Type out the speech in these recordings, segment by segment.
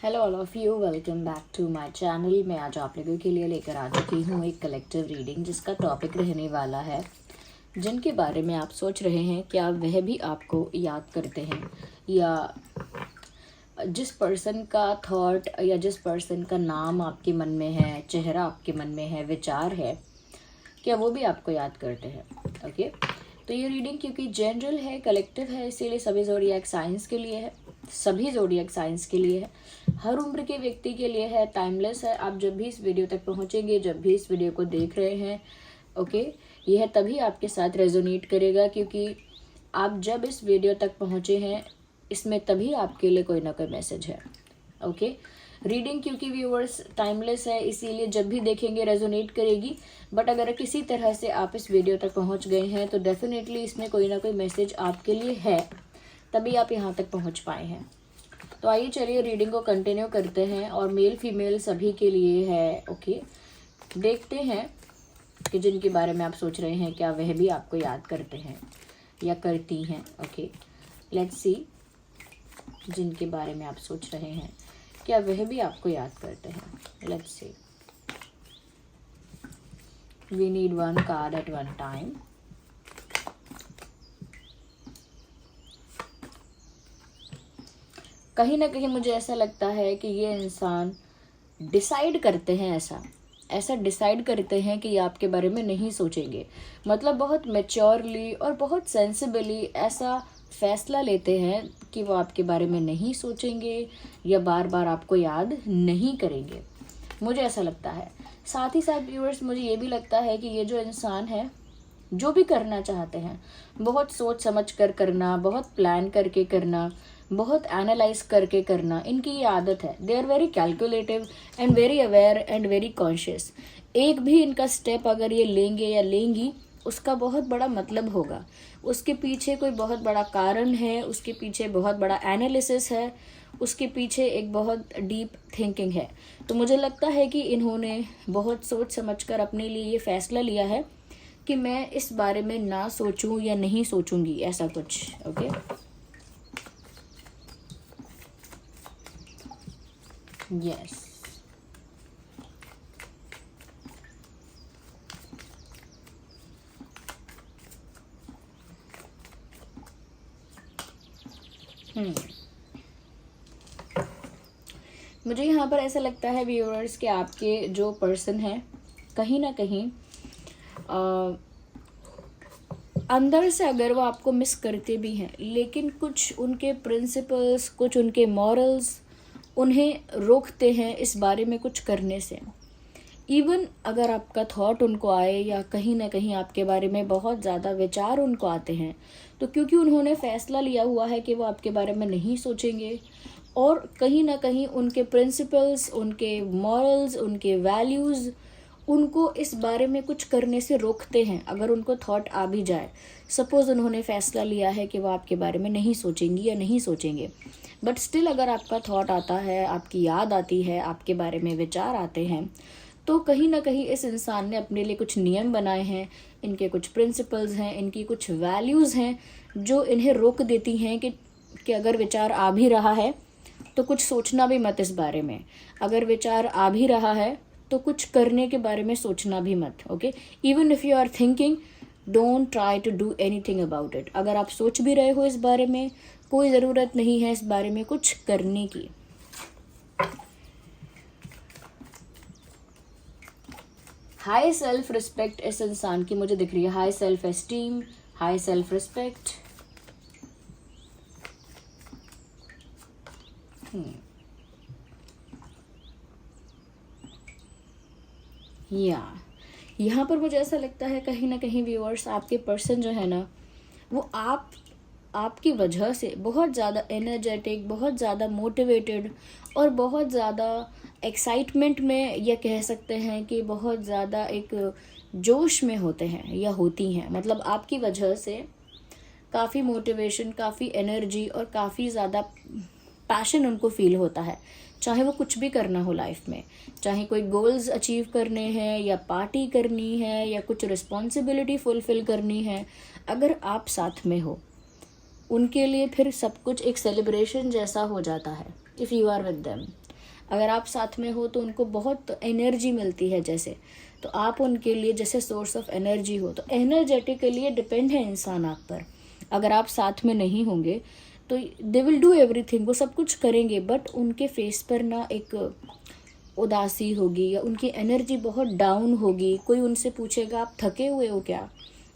Hello all of you, welcome back to my channel. मैं आज आप लोगों के लिए लेकर आ चुकी हूँ एक कलेक्टिव रीडिंग जिसका टॉपिक रहने वाला है जिनके बारे में आप सोच रहे हैं क्या वह भी आपको याद करते हैं, या जिस पर्सन का थॉट या जिस पर्सन का नाम आपके मन में है, चेहरा आपके मन में है, विचार है, क्या वो भी आपको याद करते हैं। ओके, तो ये रीडिंग क्योंकि जनरल है, कलेक्टिव है, इसीलिए सभी ज़ोडिएक साइंस के लिए है, सभी ज़ोडिएक साइंस के लिए है, हर उम्र के व्यक्ति के लिए है, टाइमलेस है। आप जब भी इस वीडियो तक पहुंचेंगे, जब भी इस वीडियो को देख रहे हैं, ओके, यह तभी आपके साथ रेजोनेट करेगा क्योंकि आप जब इस वीडियो तक पहुंचे हैं इसमें तभी आपके लिए कोई ना कोई मैसेज है। ओके, रीडिंग क्योंकि व्यूअर्स टाइमलेस है इसीलिए जब भी देखेंगे रेजोनेट करेगी, बट अगर किसी तरह से आप इस वीडियो तक पहुंच गए हैं तो डेफिनेटली इसमें कोई ना कोई मैसेज आपके लिए है, तभी आप यहाँ तक पहुंच पाए हैं। तो आइए चलिए रीडिंग को कंटिन्यू करते हैं और मेल फीमेल सभी के लिए है। ओके, देखते हैं कि जिनके बारे में आप सोच रहे हैं क्या वह भी आपको याद करते हैं या करती हैं। ओके, लेट्स सी, जिनके बारे में आप सोच रहे हैं क्या वह भी आपको याद करते हैं। Let's see, we need one card at one time. कहीं ना कहीं मुझे ऐसा लगता है कि ये इंसान डिसाइड करते हैं, ऐसा डिसाइड करते हैं कि ये आपके बारे में नहीं सोचेंगे। मतलब बहुत मैच्योरली और बहुत सेंसिबली ऐसा फैसला लेते हैं कि वो आपके बारे में नहीं सोचेंगे या बार बार आपको याद नहीं करेंगे, मुझे ऐसा लगता है। साथ ही साथ व्यूअर्स मुझे ये भी लगता है कि ये जो इंसान है जो भी करना चाहते हैं बहुत सोच समझ कर करना, बहुत प्लान करके करना, बहुत एनालाइज करके करना, इनकी ये आदत है। They are very calculative and very aware and very conscious. एक भी इनका स्टेप अगर ये लेंगे या लेंगी उसका बहुत बड़ा मतलब होगा, उसके पीछे कोई बहुत बड़ा कारण है, उसके पीछे बहुत बड़ा एनालिसिस है, उसके पीछे एक बहुत डीप थिंकिंग है। तो मुझे लगता है कि इन्होंने बहुत सोच समझकर अपने लिए ये फैसला लिया है कि मैं इस बारे में ना सोचूं या नहीं सोचूंगी, ऐसा कुछ। ओके, यस, मुझे यहाँ पर ऐसा लगता है व्यूअर्स कि आपके जो पर्सन है कहीं ना कहीं अंदर से अगर वो आपको मिस करते भी हैं, लेकिन कुछ उनके प्रिंसिपल्स, कुछ उनके मॉरल्स उन्हें रोकते हैं इस बारे में कुछ करने से। इवन अगर आपका थॉट उनको आए या कहीं ना कहीं आपके बारे में बहुत ज़्यादा विचार उनको आते हैं, तो क्योंकि उन्होंने फैसला लिया हुआ है कि वो आपके बारे में नहीं सोचेंगे और कहीं ना कहीं उनके प्रिंसिपल्स, उनके मॉरल्स, उनके वैल्यूज़ उनको इस बारे में कुछ करने से रोकते हैं। अगर उनको थॉट आ भी जाए, सपोज उन्होंने फैसला लिया है कि वो आपके बारे में नहीं सोचेंगी या नहीं सोचेंगे, बट स्टिल अगर आपका थॉट आता है, आपकी याद आती है, आपके बारे में विचार आते हैं, तो कहीं ना कहीं इस इंसान ने अपने लिए कुछ नियम बनाए हैं, इनके कुछ प्रिंसिपल्स हैं, इनकी कुछ वैल्यूज़ हैं जो इन्हें रोक देती हैं कि अगर विचार आ भी रहा है तो कुछ सोचना भी मत इस बारे में। अगर विचार आ भी रहा है तो कुछ करने के बारे में सोचना भी मत। Okay, even if you are thinking, don't try to do anything about it. अगर आप सोच भी रहे हो इस बारे में, कोई ज़रूरत नहीं है इस बारे में कुछ करने की। हाई सेल्फ रिस्पेक्ट इस इंसान की मुझे दिख रही है, high self esteem, high self respect. या यहाँ पर मुझे ऐसा लगता है कहीं ना कहीं व्यूअर्स आपके पर्सन जो है ना वो आपकी वजह से बहुत ज़्यादा एनर्जेटिक, बहुत ज़्यादा मोटिवेटेड और बहुत ज़्यादा एक्साइटमेंट में, या कह सकते हैं कि बहुत ज़्यादा एक जोश में होते हैं या होती हैं। मतलब आपकी वजह से काफ़ी मोटिवेशन, काफ़ी एनर्जी और काफ़ी ज़्यादा पैशन उनको फील होता है, चाहे वो कुछ भी करना हो लाइफ में, चाहे कोई गोल्स अचीव करने हैं या पार्टी करनी है या कुछ रिस्पॉन्सिबिलिटी फुलफिल करनी है। अगर आप साथ में हो उनके लिए फिर सब कुछ एक सेलिब्रेशन जैसा हो जाता है if you are with them. अगर आप साथ में हो तो उनको बहुत एनर्जी मिलती है जैसे, तो आप उनके लिए जैसे सोर्स ऑफ एनर्जी हो। तो एनर्जेटिकली डिपेंड है इंसान आप पर। अगर आप साथ में नहीं होंगे तो दे विल डू एवरीथिंग, वो सब कुछ करेंगे, बट उनके फेस पर ना एक उदासी होगी या उनकी एनर्जी बहुत डाउन होगी। कोई उनसे पूछेगा आप थके हुए हो क्या,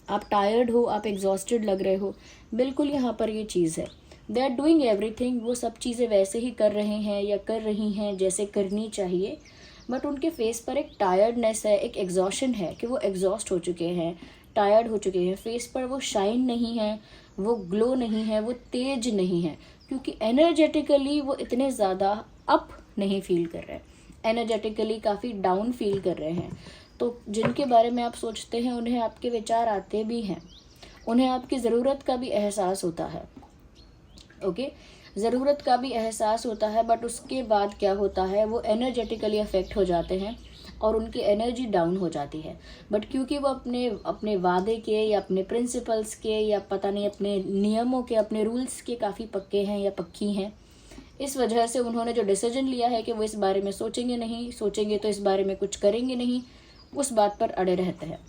आप टायर्ड हो, आप एग्जॉस्टेड लग रहे हो, बिल्कुल यहाँ पर ये चीज़ है। दे आर डूइंग एवरीथिंग, वो सब चीज़ें वैसे ही कर रहे हैं या कर रही हैं जैसे करनी चाहिए, बट उनके फेस पर एक टायर्डनेस है, एक एग्जॉशन है कि वो एग्जॉस्ट हो चुके हैं, टायर्ड हो चुके हैं। फेस पर वो शाइन नहीं है, वो ग्लो नहीं है, वो तेज नहीं है, क्योंकि एनर्जेटिकली वो इतने ज़्यादा अप नहीं फील कर रहे, एनर्जेटिकली काफ़ी डाउन फील कर रहे हैं। तो जिनके बारे में आप सोचते हैं उन्हें आपके विचार आते भी हैं, उन्हें आपकी ज़रूरत का भी एहसास होता है। ओके, ज़रूरत का भी एहसास होता है, बट उसके बाद क्या होता है, वो एनर्जेटिकली अफेक्ट हो जाते हैं और उनकी एनर्जी डाउन हो जाती है। बट क्योंकि वो अपने अपने वादे के या अपने प्रिंसिपल्स के या पता नहीं अपने नियमों के, अपने रूल्स के काफ़ी पक्के हैं या पक्की हैं, इस वजह से उन्होंने जो डिसीजन लिया है कि वो इस बारे में सोचेंगे नहीं, सोचेंगे तो इस बारे में कुछ करेंगे नहीं, उस बात पर अड़े रहते हैं।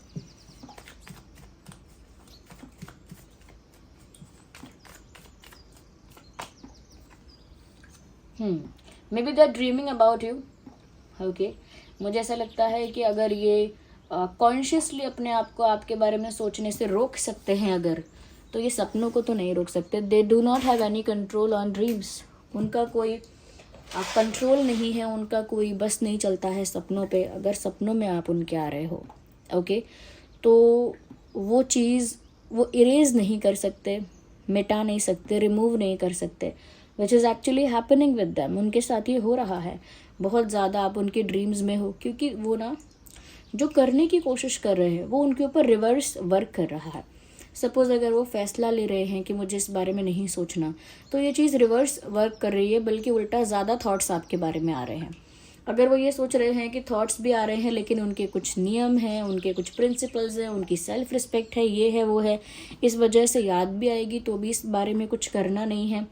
Maybe they are dreaming about you. Okay, मुझे ऐसा लगता है कि अगर ये कॉन्शियसली अपने आप को आपके बारे में सोचने से रोक सकते हैं अगर, तो ये सपनों को तो नहीं रोक सकते। They do not have any control on dreams, उनका कोई कंट्रोल नहीं है, उनका कोई बस नहीं चलता है सपनों पे। अगर सपनों में आप उनके आ रहे हो, ओके, तो वो चीज़ वो इरेज नहीं कर सकते, मिटा नहीं सकते, रिमूव नहीं कर सकते, which is actually happening with them. उनके साथ ये हो रहा है बहुत ज़्यादा, आप उनके ड्रीम्स में हो, क्योंकि वो ना जो करने की कोशिश कर रहे हैं वो उनके ऊपर रिवर्स वर्क कर रहा है। सपोज़ अगर वो फैसला ले रहे हैं कि मुझे इस बारे में नहीं सोचना, तो ये चीज़ रिवर्स वर्क कर रही है, बल्कि उल्टा ज़्यादा थॉट्स आपके बारे में आ रहे हैं। अगर वो ये सोच रहे हैं कि थॉट्स भी आ रहे हैं लेकिन उनके कुछ नियम हैं, उनके कुछ प्रिंसिपल्स हैं, उनकी सेल्फ रिस्पेक्ट है, ये है वो है, इस वजह से याद भी आएगी तो भी इस बारे में कुछ करना नहीं है,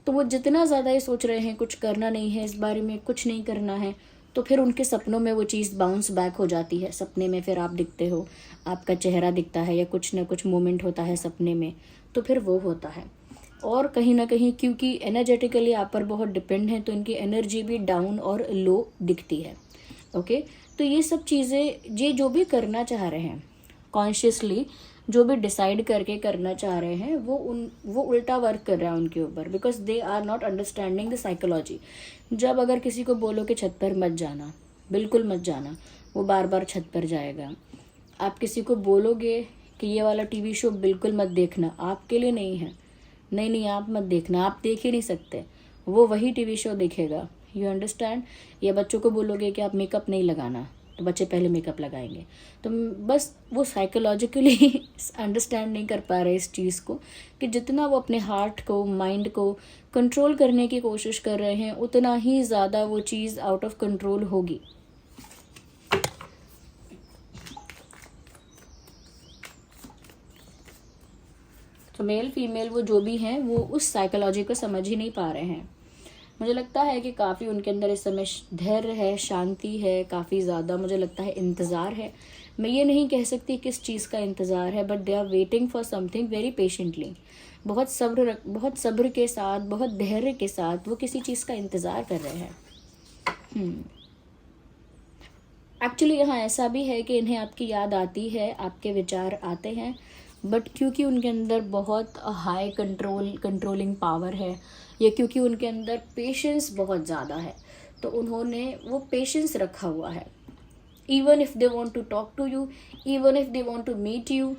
तो वो जितना ज़्यादा ये सोच रहे हैं कुछ करना नहीं है, इस बारे में कुछ नहीं करना है, तो फिर उनके सपनों में वो चीज़ बाउंस बैक हो जाती है। सपने में फिर आप दिखते हो, आपका चेहरा दिखता है या कुछ ना कुछ मोमेंट होता है सपने में, तो फिर वो होता है। और कहीं ना कहीं क्योंकि एनर्जेटिकली आप पर बहुत डिपेंड है, तो इनकी एनर्जी भी डाउन और लो दिखती है। ओके, तो ये सब चीज़ें, ये जो भी करना चाह रहे हैं कॉन्शियसली, जो भी डिसाइड करके करना चाह रहे हैं, वो उल्टा वर्क कर रहा है उनके ऊपर, because they are not understanding the psychology. जब अगर किसी को बोलो कि छत पर मत जाना, बिल्कुल मत जाना, वो बार बार छत पर जाएगा। आप किसी को बोलोगे कि ये वाला टीवी शो बिल्कुल मत देखना, आपके लिए नहीं है, नहीं नहीं आप मत देखना, आप देख ही नहीं सकते, वो वही टीवी शो देखेगा। You understand. या बच्चों को बोलोगे कि आप मेकअप नहीं लगाना, तो बच्चे पहले मेकअप लगाएंगे। तो बस वो साइकोलॉजिकली अंडरस्टैंड नहीं कर पा रहे इस चीज़ को, कि जितना वो अपने हार्ट को, माइंड को कंट्रोल करने की कोशिश कर रहे हैं, उतना ही ज़्यादा वो चीज़ आउट ऑफ कंट्रोल होगी। तो मेल फीमेल वो जो भी हैं, वो उस साइकोलॉजी को समझ ही नहीं पा रहे हैं। मुझे लगता है कि काफ़ी उनके अंदर इस समय धैर्य है, शांति है, काफ़ी ज़्यादा मुझे लगता है इंतज़ार है। मैं ये नहीं कह सकती किस चीज़ का इंतज़ार है, but they are waiting for something very patiently. बहुत सब्र के साथ, बहुत धैर्य के साथ वो किसी चीज़ का इंतज़ार कर रहे हैं। एक्चुअली यहाँ ऐसा भी है कि इन्हें आपकी याद आती है, आपके विचार आते हैं, बट क्योंकि उनके अंदर बहुत हाई कंट्रोलिंग पावर है, या क्योंकि उनके अंदर पेशेंस बहुत ज़्यादा है, तो उन्होंने वो पेशेंस रखा हुआ है। Even if they want to talk to you, even if they want to meet you,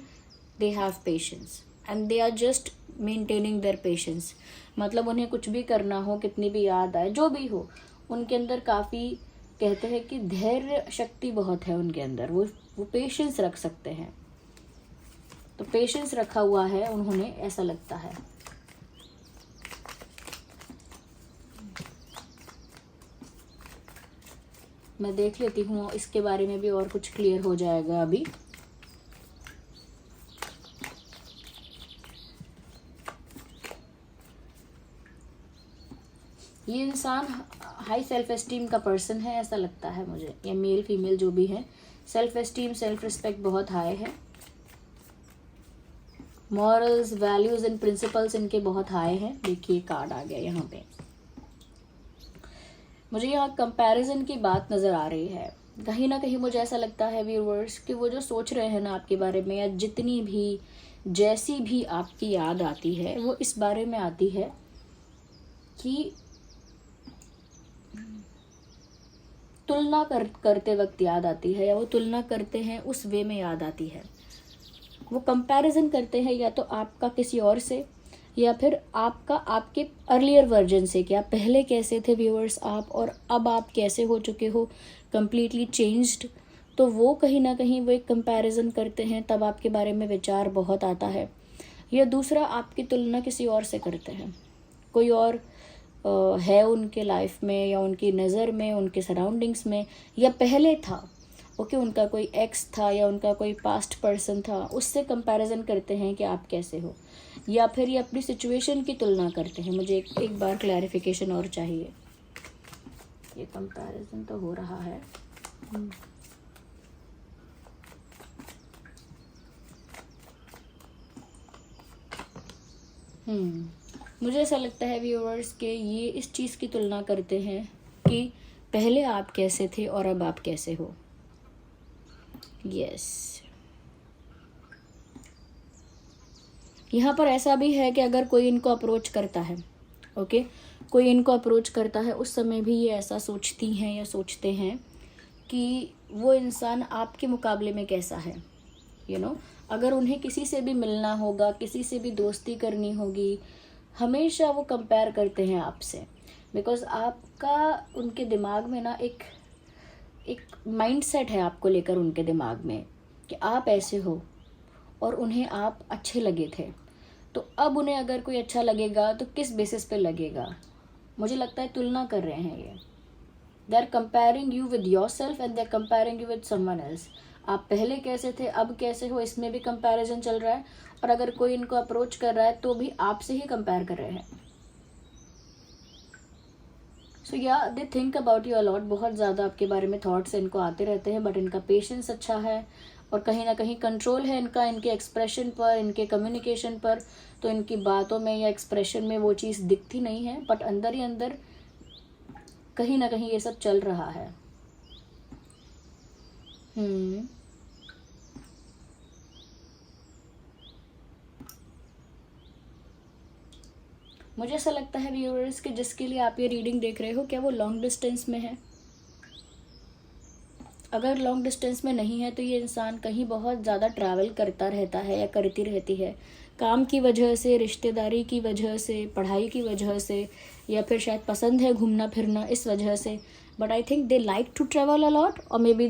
they have patience and they are just maintaining their patience. मतलब उन्हें कुछ भी करना हो, कितनी भी याद आए, जो भी हो, उनके अंदर काफ़ी, कहते हैं कि धैर्य शक्ति बहुत है उनके अंदर, वो पेशेंस रख सकते हैं। तो पेशेंस रखा हुआ है उन्होंने, ऐसा लगता है। मैं देख लेती हूँ, इसके बारे में भी और कुछ क्लियर हो जाएगा अभी। ये इंसान हाई सेल्फ एस्टीम का पर्सन है ऐसा लगता है मुझे, या मेल फीमेल जो भी है। सेल्फ एस्टीम, सेल्फ रिस्पेक्ट बहुत हाई है। मॉरल्स, वैल्यूज एंड प्रिंसिपल्स इनके बहुत हाई हैं। देखिए कार्ड आ गया यहाँ पे। मुझे यहाँ कंपैरिजन की बात नज़र आ रही है। कहीं ना कहीं मुझे ऐसा लगता है व्यूअर्स कि वो जो सोच रहे हैं ना आपके बारे में, या जितनी भी जैसी भी आपकी याद आती है वो इस बारे में आती है कि तुलना करते वक्त याद आती है, या वो तुलना करते हैं उस वे में याद आती है। वो कंपैरिजन करते हैं या तो आपका किसी और से, या फिर आपका आपके अर्लियर वर्जन से, कि आप पहले कैसे थे व्यूअर्स आप, और अब आप कैसे हो चुके हो, कंप्लीटली चेंज्ड। तो वो कहीं ना कहीं वो एक कंपैरिजन करते हैं, तब आपके बारे में विचार बहुत आता है। या दूसरा, आपकी तुलना किसी और से करते हैं, कोई और है उनके लाइफ में, या उनकी नज़र में, उनके सराउंडिंग्स में, या पहले था, ओके उनका कोई एक्स था या उनका कोई पास्ट पर्सन था, उससे कंपैरिजन करते हैं कि आप कैसे हो। या फिर ये अपनी सिचुएशन की तुलना करते हैं। मुझे एक बार क्लैरिफिकेशन और चाहिए। ये कंपैरिजन तो हो रहा है। मुझे ऐसा लगता है व्यूअर्स के ये इस चीज़ की तुलना करते हैं कि पहले आप कैसे थे और अब आप कैसे हो। यस, यहाँ पर ऐसा भी है कि अगर कोई इनको अप्रोच करता है, ओके कोई इनको अप्रोच करता है, उस समय भी ये ऐसा सोचती हैं या सोचते हैं कि वो इंसान आपके मुकाबले में कैसा है। यू नो, अगर उन्हें किसी से भी मिलना होगा, किसी से भी दोस्ती करनी होगी, हमेशा वो कंपेयर करते हैं आपसे। बिकॉज आपका उनके दिमाग में ना एक माइंडसेट है आपको लेकर उनके दिमाग में, कि आप ऐसे हो और उन्हें आप अच्छे लगे थे। तो अब उन्हें अगर कोई अच्छा लगेगा तो किस बेसिस पे लगेगा। मुझे लगता है तुलना कर रहे हैं ये। They are comparing you with yourself and they are comparing you with someone else. आप पहले कैसे थे, अब कैसे हो, इसमें भी कंपैरिजन चल रहा है। और अगर कोई इनको अप्रोच कर रहा है तो भी आपसे ही कंपेयर कर रहे हैं। सो या they think about you a lot. बहुत ज़्यादा आपके बारे में थॉट्स इनको आते रहते हैं, बट इनका पेशेंस अच्छा है और कहीं ना कहीं कंट्रोल है इनका, इनके एक्सप्रेशन पर, इनके कम्युनिकेशन पर। तो इनकी बातों में या एक्सप्रेशन में वो चीज़ दिखती नहीं है, बट अंदर ही अंदर कहीं ना कहीं ये सब चल रहा है। मुझे ऐसा लगता है व्यूअर्स कि जिसके लिए आप ये रीडिंग देख रहे हो, क्या वो लॉन्ग डिस्टेंस में है। अगर लॉन्ग डिस्टेंस में नहीं है तो ये इंसान कहीं बहुत ज़्यादा ट्रैवल करता रहता है या करती रहती है, काम की वजह से, रिश्तेदारी की वजह से, पढ़ाई की वजह से, या फिर शायद पसंद है घूमना फिरना इस वजह से। But I think they like to travel a lot, और maybe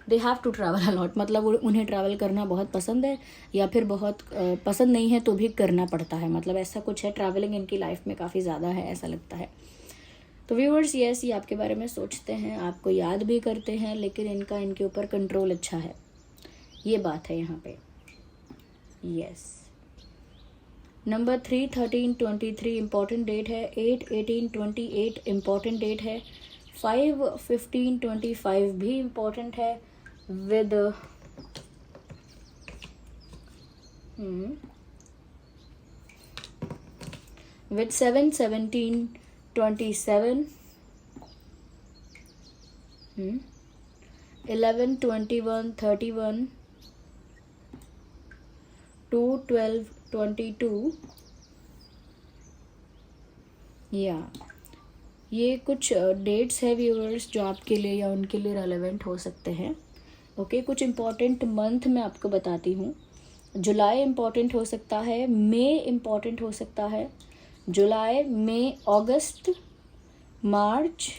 they have to travel a lot. मतलब उन्हें ट्रैवल करना बहुत पसंद है, या फिर बहुत पसंद नहीं है तो भी करना पड़ता है। मतलब ऐसा कुछ है, ट्रैवलिंग इनकी लाइफ में काफ़ी ज़्यादा है ऐसा लगता है। तो व्यूअर्स यस, ये आपके बारे में सोचते हैं, आपको याद भी करते हैं, लेकिन इनके ऊपर कंट्रोल अच्छा है, ये बात है यहाँ पे। यस, नंबर 3, 13, 23 इम्पॉर्टेंट डेट है। 8, 18, 28 इम्पॉर्टेंट डेट है। 5, 15, 25 भी इम्पॉर्टेंट है। With with 7, 17, 27, 11, 21, 31, 2, 12, 22। या ये कुछ डेट्स है व्यूअर्स जो आपके लिए या उनके लिए रेलेवेंट हो सकते हैं। ओके, कुछ इम्पॉर्टेंट मंथ मैं आपको बताती हूँ। जुलाई इम्पॉर्टेंट हो सकता है, मई इम्पॉर्टेंट हो सकता है। July, May, August, March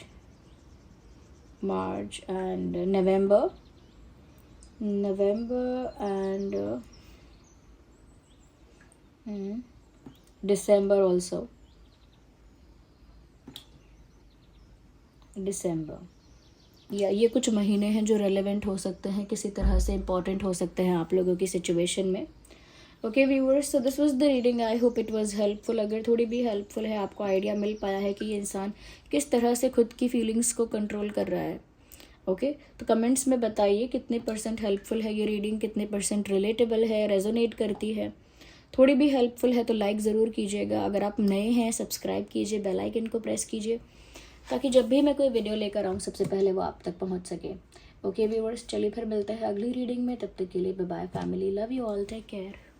and November and December also. December, या ये कुछ महीने हैं जो रेलेवेंट हो सकते हैं, किसी तरह से इम्पॉर्टेंट हो सकते हैं आप लोगों की सिचुएशन में। ओके व्यूअर्स, तो this was the reading, I hope it was helpful. अगर थोड़ी भी हेल्पफुल है, आपको आइडिया मिल पाया है कि ये इंसान किस तरह से खुद की फीलिंग्स को कंट्रोल कर रहा है, ओके तो कमेंट्स में बताइए कितने % हेल्पफुल है ये रीडिंग, कितने % रिलेटेबल है, रेजोनेट करती है। थोड़ी भी हेल्पफुल है तो लाइक ज़रूर कीजिएगा। अगर आप नए हैं सब्सक्राइब कीजिए, बेल आइकन को प्रेस कीजिए, ताकि जब भी मैं कोई वीडियो लेकर आऊँ सबसे पहले वो आप तक पहुँच सके। ओके व्यूअर्स, चलिए फिर मिलते हैं अगली रीडिंग में। तब तक के लिए bye bye family, love you all, take care.